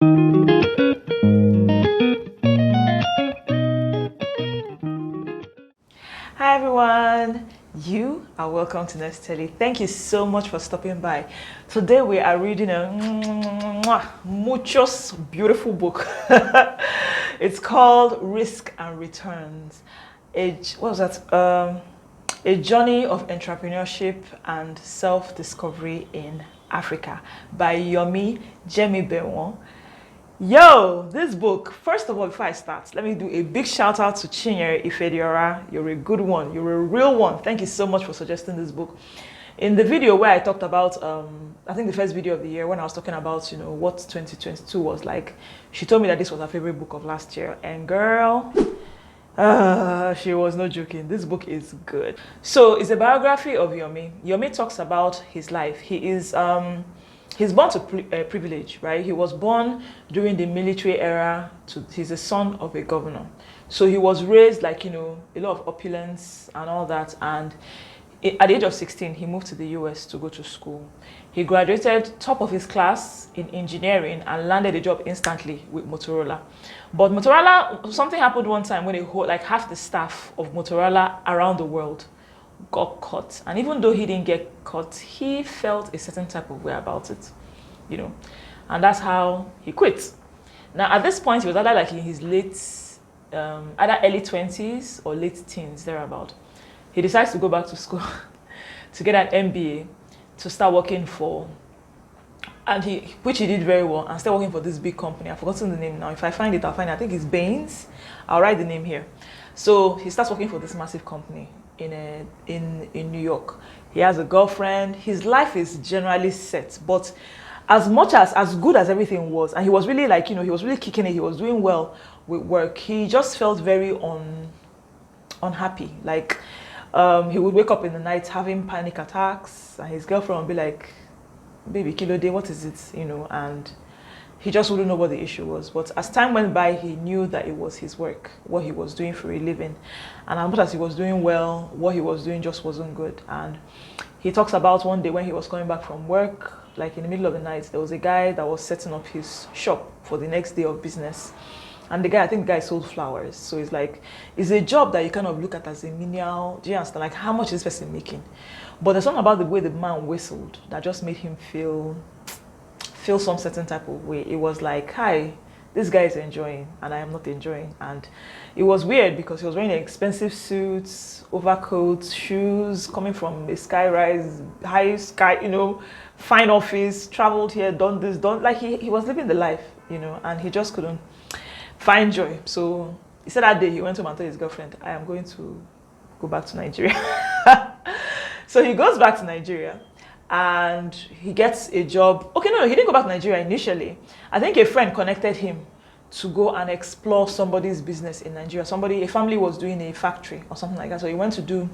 Hi everyone, you are welcome to Nesteli. Thank you so much for stopping by. Today we are reading a muchos beautiful book. It's called Risk and Returns. What was that? A journey of entrepreneurship and self-discovery in Africa by Yomi Jemibewon. Yo, this book, first of all, before I start, let me do a big shout out to Chinyere Ifediora. You're a good one. You're a real one. Thank you so much for suggesting this book. In the video where I talked about, I think the first video of the year, when I was talking about, what 2022 was like, she told me that this was her favorite book of last year. And girl, she was not joking. This book is good. So it's a biography of Yomi. Yomi talks about his life. He's born to privilege, right? He was born during the military era. He's the son of a governor. So he was raised like, a lot of opulence and all that. And at the age of 16, he moved to the US to go to school. He graduated top of his class in engineering and landed a job instantly with Motorola. But Motorola, something happened one time when half the staff of Motorola around the world got caught, and even though he didn't get caught, he felt a certain type of way about it, and that's how he quit. Now at this point he was either like in his either early 20s or late teens, thereabout. He decides to go back to school to get an MBA, to start working for, which he did very well, and started working for this big company. I've forgotten the name now. If I find it, I'll find it. I think it's Baines. I'll write the name here. So he starts working for this massive company in New York. He has a girlfriend. His life is generally set, but as good as everything was, and he was really he was really kicking it, he was doing well with work, he just felt very unhappy. He would wake up in the night having panic attacks, and his girlfriend would be like, baby, kilo day, what is it? And he just wouldn't know what the issue was. But as time went by, he knew that it was his work, what he was doing for a living. And as much as he was doing well, what he was doing just wasn't good. And he talks about one day when he was coming back from work, like in the middle of the night, there was a guy that was setting up his shop for the next day of business. And I think the guy sold flowers. So it's a job that you kind of look at as a menial. Do you understand? Like, how much is this person making? But there's something about the way the man whistled that just made him feel some certain type of way. It was like, hi, this guy is enjoying and I am not enjoying. And it was weird because he was wearing expensive suits, overcoats, shoes, coming from a skyrise, high sky, fine office, traveled here, done this, he was living the life, and he just couldn't find joy. So he said that day he went home and told his girlfriend, I am going to go back to Nigeria. So he goes back to Nigeria and he gets a job. Okay, no, he didn't go back to Nigeria initially. I think a friend connected him to go and explore somebody's business in Nigeria. A family was doing a factory or something like that. So he went to go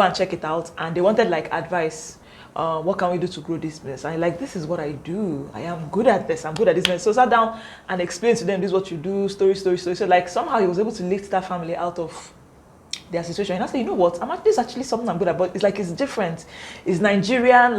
and check it out, and they wanted advice. What can we do to grow this business? And this is what I do. I am good at this. I'm good at this business. So sat down and explained to them, this is what you do, story. So somehow he was able to lift that family out of their situation. And I said, you know what? This is actually something I'm good at, but it's different. It's Nigerian,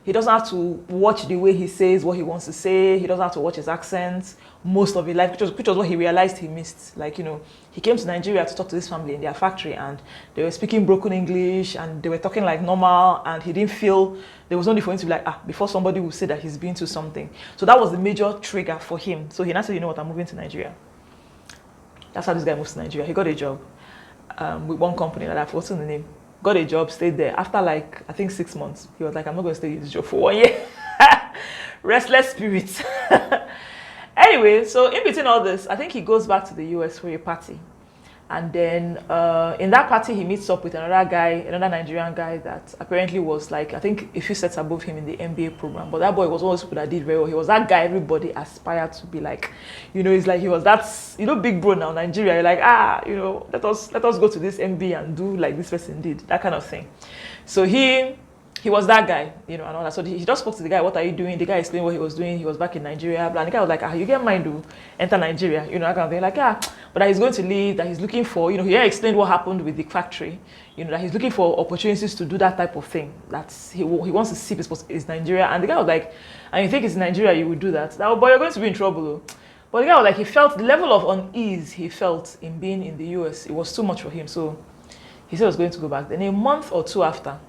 he doesn't have to watch the way he says what he wants to say. He doesn't have to watch his accent most of his life, which was what he realized he missed. He came to Nigeria to talk to this family in their factory, and they were speaking broken English, and they were talking like normal, and he didn't feel there was no need for him to be before somebody would say that he's been to something. So that was the major trigger for him. So he now said, you know what, I'm moving to Nigeria. That's how this guy moves to Nigeria. He got a job with one company that I've forgotten the name. Got a job, stayed there. After I think 6 months, he was like, I'm not going to stay in this job for 1 year. Restless spirit. Anyway, so in between all this, I think he goes back to the US for a party. And then in that party, he meets up with another Nigerian guy that apparently was I think a few sets above him in the MBA program. But that boy was one of those people that did very well. He was that guy everybody aspired to be like. He's he was that, big bro now, Nigeria. You're like, let us go to this MBA and do like this person did, that kind of thing. So he he was that guy, and all that. So he just spoke to the guy, what are you doing? The guy explained what he was doing. He was back in Nigeria, blah. And the guy was like, you get mind to enter Nigeria, that kind of thing. Like, but that he's going to leave, that he's looking for, he explained what happened with the factory, that he's looking for opportunities to do that type of thing. That's, he wants to see if it's Nigeria. And the guy was like, and you think it's Nigeria, you would do that? But you're going to be in trouble, though. But the guy was like, he felt the level of unease he felt in being in the US, it was too much for him. So he said he was going to go back. Then a month or two after,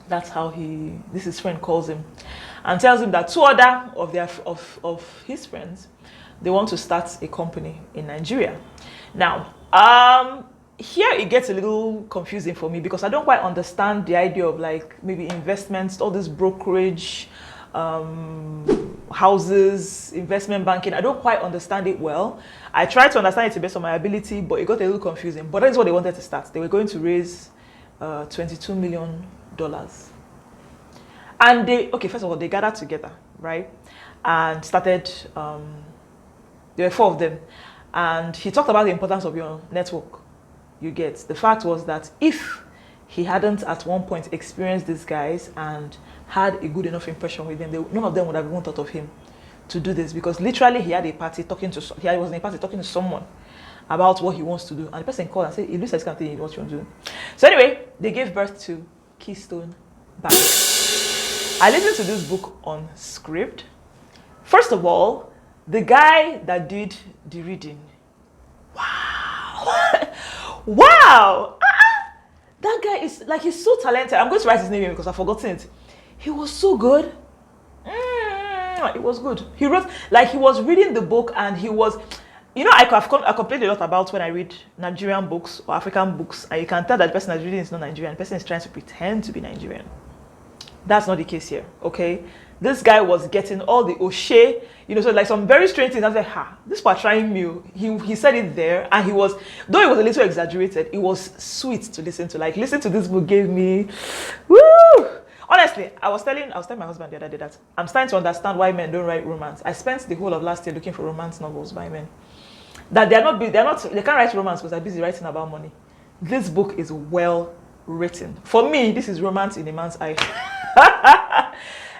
that's how his friend calls him and tells him that two other of his friends, they want to start a company in Nigeria. Now, here it gets a little confusing for me because I don't quite understand the idea of like maybe investments, all this brokerage, houses, investment banking. I don't quite understand it well. I tried to understand it based on my ability, but it got a little confusing. But that's what they wanted to start. They were going to raise $22 million. And first of all, they gathered together, right? And started, there were four of them. And he talked about the importance of your network. You get, the fact was that if he hadn't at one point experienced these guys and had a good enough impression with them, none of them would have even thought of him to do this, because literally he had a party talking to someone about what he wants to do, and the person called and said, it looks like this kind of thing, what you want to do. So anyway, they gave birth to Keystone Bank. I listened to this book on script. First of all, the guy that did the reading, wow. Wow, that guy is like, he's so talented. I'm going to write his name here because I've forgotten it. He was so good. It was good. He wrote, like, he was reading the book, and he was, I complained a lot about when I read Nigerian books or African books, and you can tell that the person that's reading is not Nigerian. The person is trying to pretend to be Nigerian. That's not the case here, okay? This guy was getting all the O'Shea, so like some very strange things. I was like, this part trying me. He said it there, and he was, though it was a little exaggerated, it was sweet to listen to. Like, listen to this book gave me, woo! Honestly, I was telling my husband the other day that I'm starting to understand why men don't write romance. I spent the whole of last year looking for romance novels by men. That they can't write romance because they're busy writing about money. This book is well written. For me, this is romance in a man's eye.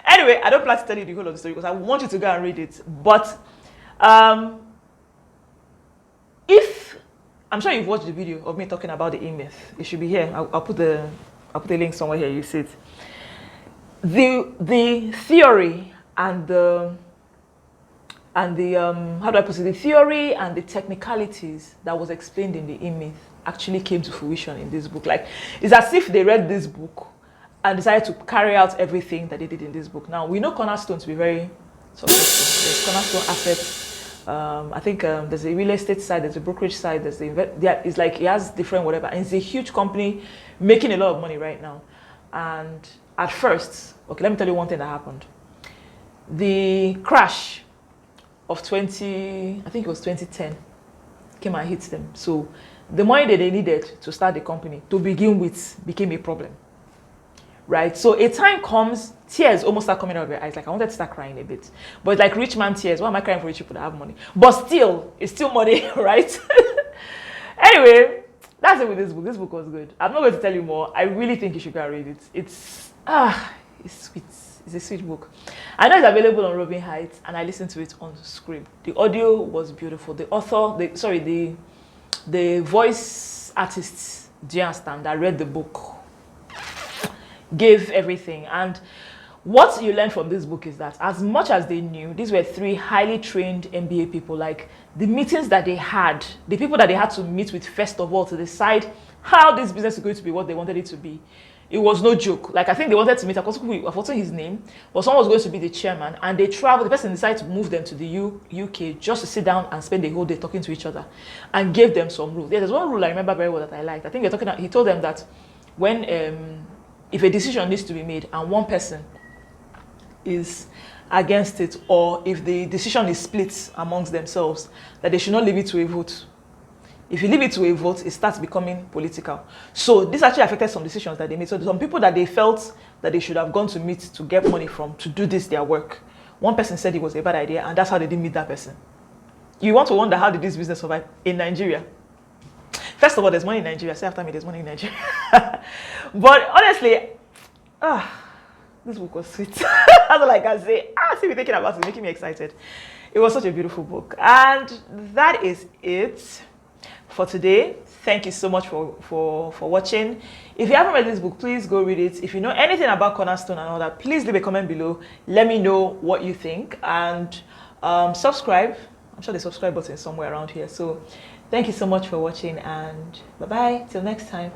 Anyway, I don't plan to tell you the whole of the story because I want you to go and read it. But if I'm sure you've watched the video of me talking about the E-myth, it should be here. I'll put the link somewhere here. You see it. The theory and the how do I put it? The theory and the technicalities that was explained in the E-myth actually came to fruition in this book. Like, it's as if they read this book and decided to carry out everything that they did in this book. Now, we know Cornerstone to be very successful. There's Cornerstone Assets. I think there's a real estate side, there's a brokerage side, it's like it has different whatever. And it's a huge company making a lot of money right now. And at first, okay, let me tell you one thing that happened. The crash of I think it was 2010, came and hit them. So the money that they needed to start the company to begin with became a problem. Right? So a time comes, tears almost start coming out of your eyes. Like, I wanted to start crying a bit. But it's like rich man tears. Why am I crying for rich people that have money? But still, it's still money, right? Anyway, that's it with this book. This book was good. I'm not going to tell you more. I really think you should go and read it. It's sweet. It's a sweet book. I know it's available on Robin Heights, and I listened to it on script. The audio was beautiful. The author, the voice artists, do you understand, that read the book, gave everything. And what you learn from this book is that as much as they knew, these were three highly trained MBA people. Like, the meetings that they had, the people that they had to meet with first of all to decide how this business is going to be what they wanted it to be, it was no joke. Like, I think they wanted to meet, I've forgotten his name, but someone was going to be the chairman, and they traveled. The person decided to move them to the UK just to sit down and spend the whole day talking to each other, and gave them some rules. There's one rule I remember very well that I liked. I think he told them that when if a decision needs to be made and one person is against it, or if the decision is split amongst themselves, that they should not leave it to a vote. If you leave it to a vote, it starts becoming political. So this actually affected some decisions that they made. So some people that they felt that they should have gone to meet to get money from to do their work, one person said it was a bad idea, and that's how they didn't meet that person. You want to wonder, how did this business survive in Nigeria? First of all, there's money in Nigeria. Say after me, there's money in Nigeria. But honestly, Ah, this book was sweet. That's all I can say. See me thinking about it, making me excited. It was such a beautiful book. And that is it for today. Thank you so much for watching. If you haven't read this book, please go read it. If you know anything about Cornerstone and all that, please leave a comment below. Let me know what you think. And subscribe. I'm sure the subscribe button is somewhere around here. So thank you so much for watching, and bye-bye till next time.